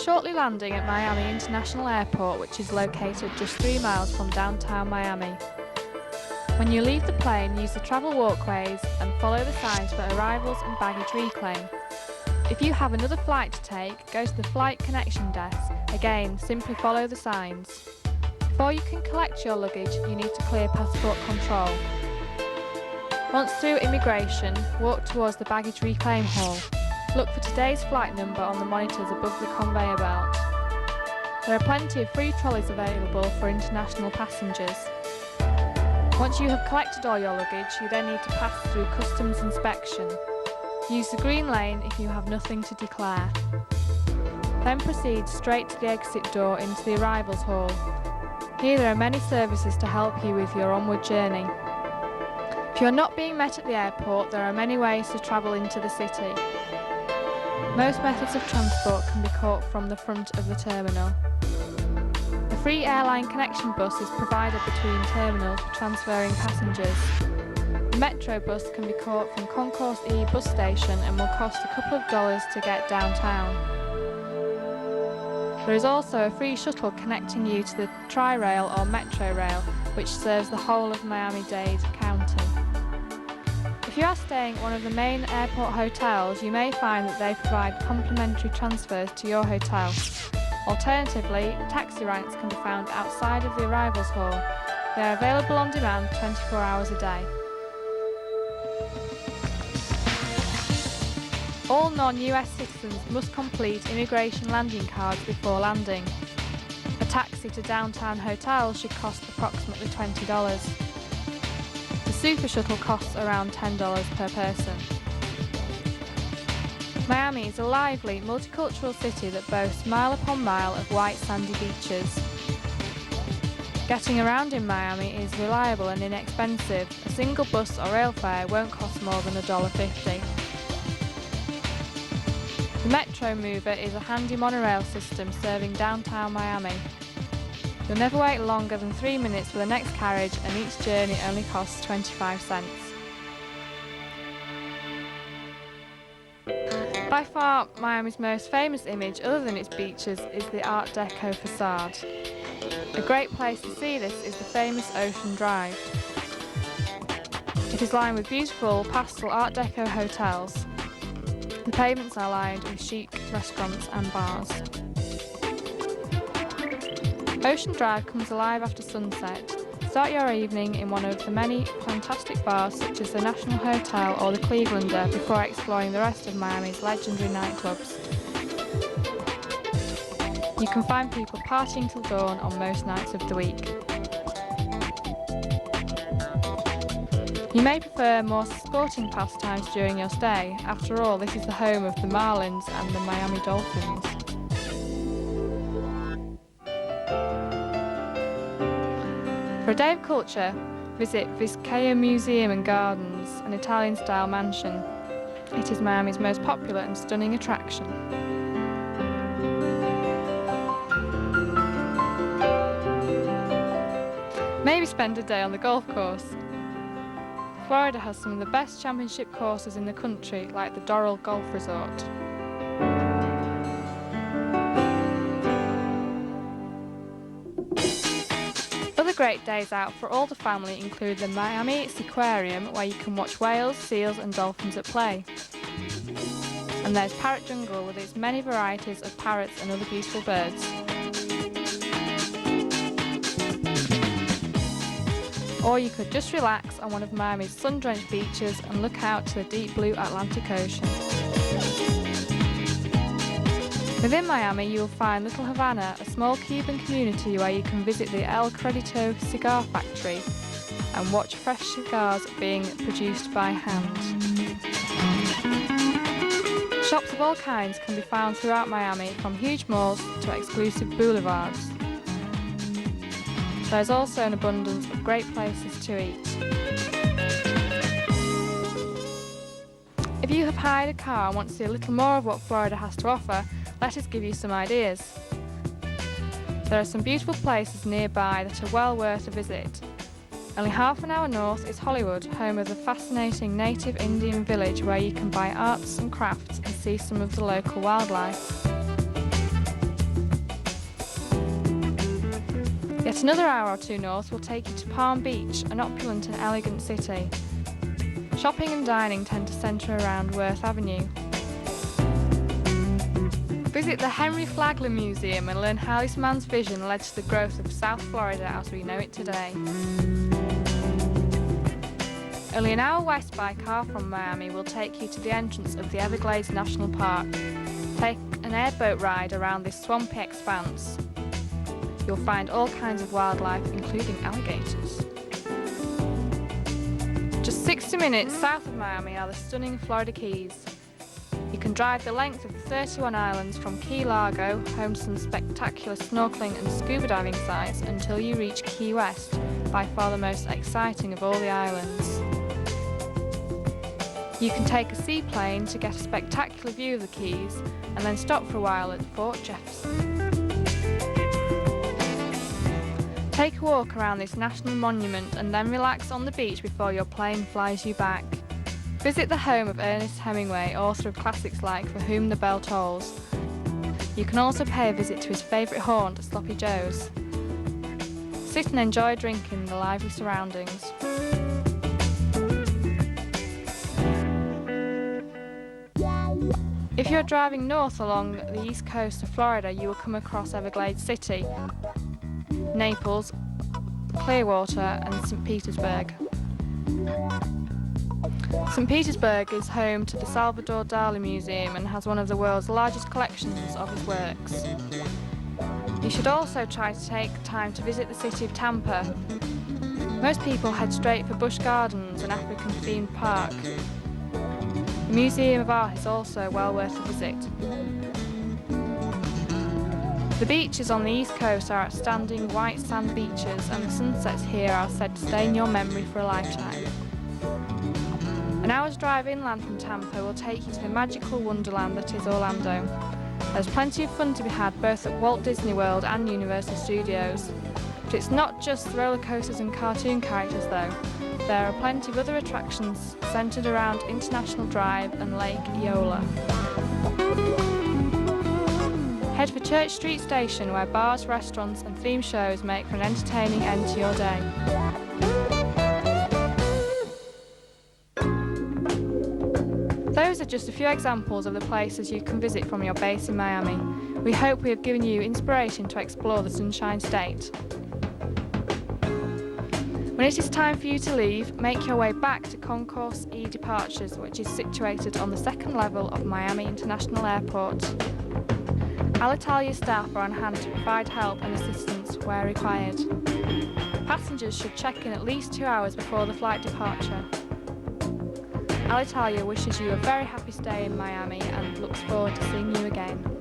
shortly landing at Miami International Airport, which is located just 3 miles from downtown Miami. When you leave the plane, use the travel walkways and follow the signs for arrivals and baggage reclaim. If you have another flight to take, go to the flight connection desk. Again, simply follow the signs. Before you can collect your luggage, you need to clear passport control. Once through immigration, walk towards the baggage reclaim hall. Look for today's flight number on the monitors above the conveyor belt. There are plenty of free trolleys available for international passengers. Once you have collected all your luggage, you then need to pass through customs inspection. Use the green lane if you have nothing to declare. Then proceed straight to the exit door into the arrivals hall. Here there are many services to help you with your onward journey. If you are not being met at the airport, there are many ways to travel into the city. Most methods of transport can be caught from the front of the terminal. A free airline connection bus is provided between terminals for transferring passengers. The Metro bus can be caught from Concourse E bus station and will cost a couple of dollars to get downtown. There is also a free shuttle connecting you to the Tri-Rail or Metro Rail, which serves the whole of Miami-Dade County. If you are staying at one of the main airport hotels, you may find that they provide complimentary transfers to your hotel. Alternatively, taxi ranks can be found outside of the arrivals hall. They are available on demand 24 hours a day. All non-US citizens must complete immigration landing cards before landing. A taxi to downtown hotels should cost approximately $20. The Super Shuttle costs around $10 per person. Miami is a lively, multicultural city that boasts mile upon mile of white sandy beaches. Getting around in Miami is reliable and inexpensive. A single bus or rail fare won't cost more than $1.50. The Metro Mover is a handy monorail system serving downtown Miami. You'll never wait longer than 3 minutes for the next carriage, and each journey only costs 25 cents. By far, Miami's most famous image, other than its beaches, is the Art Deco facade. A great place to see this is the famous Ocean Drive. It is lined with beautiful pastel Art Deco hotels. The pavements are lined with chic restaurants and bars. Ocean Drive comes alive after sunset. Start your evening in one of the many fantastic bars such as the National Hotel or the Clevelander before exploring the rest of Miami's legendary nightclubs. You can find people partying till dawn on most nights of the week. You may prefer more sporting pastimes during your stay. After all, this is the home of the Marlins and the Miami Dolphins. For a day of culture, visit Vizcaya Museum and Gardens, an Italian-style mansion. It is Miami's most popular and stunning attraction. Maybe spend a day on the golf course. Florida has some of the best championship courses in the country, like the Doral Golf Resort. Other great days out for all the family include the Miami Seaquarium, where you can watch whales, seals and dolphins at play. And there's Parrot Jungle with its many varieties of parrots and other beautiful birds. Or you could just relax on one of Miami's sun-drenched beaches and look out to the deep blue Atlantic Ocean. Within Miami, you will find Little Havana, a small Cuban community where you can visit the El Credito cigar factory and watch fresh cigars being produced by hand. Shops of all kinds can be found throughout Miami, from huge malls to exclusive boulevards. There is also an abundance of great places to eat. If you have hired a car and want to see a little more of what Florida has to offer, let us give you some ideas. There are some beautiful places nearby that are well worth a visit. Only half an hour north is Hollywood, home of the fascinating native Indian village where you can buy arts and crafts and see some of the local wildlife. Yet another hour or two north will take you to Palm Beach, an opulent and elegant city. Shopping and dining tend to centre around Worth Avenue. Visit the Henry Flagler Museum and learn how this man's vision led to the growth of South Florida as we know it today. Only an hour west by car from Miami will take you to the entrance of the Everglades National Park. Take an airboat ride around this swampy expanse. You'll find all kinds of wildlife, including alligators. Just 60 minutes south of Miami are the stunning Florida Keys. You can drive the length of the 31 islands from Key Largo, home to some spectacular snorkeling and scuba diving sites, until you reach Key West, by far the most exciting of all the islands. You can take a seaplane to get a spectacular view of the Keys, and then stop for a while at Fort Jefferson. Take a walk around this national monument and then relax on the beach before your plane flies you back. Visit the home of Ernest Hemingway, author of classics like For Whom the Bell Tolls. You can also pay a visit to his favourite haunt, Sloppy Joe's. Sit and enjoy a drink in the lively surroundings. If you're driving north along the east coast of Florida, you will come across Everglades City, Naples, Clearwater and St. Petersburg. St. Petersburg is home to the Salvador Dali Museum and has one of the world's largest collections of his works. You should also try to take time to visit the city of Tampa. Most people head straight for Busch Gardens, an African-themed park. The Museum of Art is also well worth a visit. The beaches on the east coast are outstanding white sand beaches, and the sunsets here are said to stay in your memory for a lifetime. An hour's drive inland from Tampa will take you to the magical wonderland that is Orlando. There's plenty of fun to be had both at Walt Disney World and Universal Studios. But it's not just the roller coasters and cartoon characters though. There are plenty of other attractions centred around International Drive and Lake Eola. Head for Church Street Station, where bars, restaurants and theme shows make for an entertaining end to your day. Those are just a few examples of the places you can visit from your base in Miami. We hope we have given you inspiration to explore the Sunshine State. When it is time for you to leave, make your way back to Concourse E Departures, which is situated on the second level of Miami International Airport. Alitalia staff are on hand to provide help and assistance where required. Passengers should check in at least 2 hours before the flight departure. Alitalia wishes you a very happy stay in Miami and looks forward to seeing you again.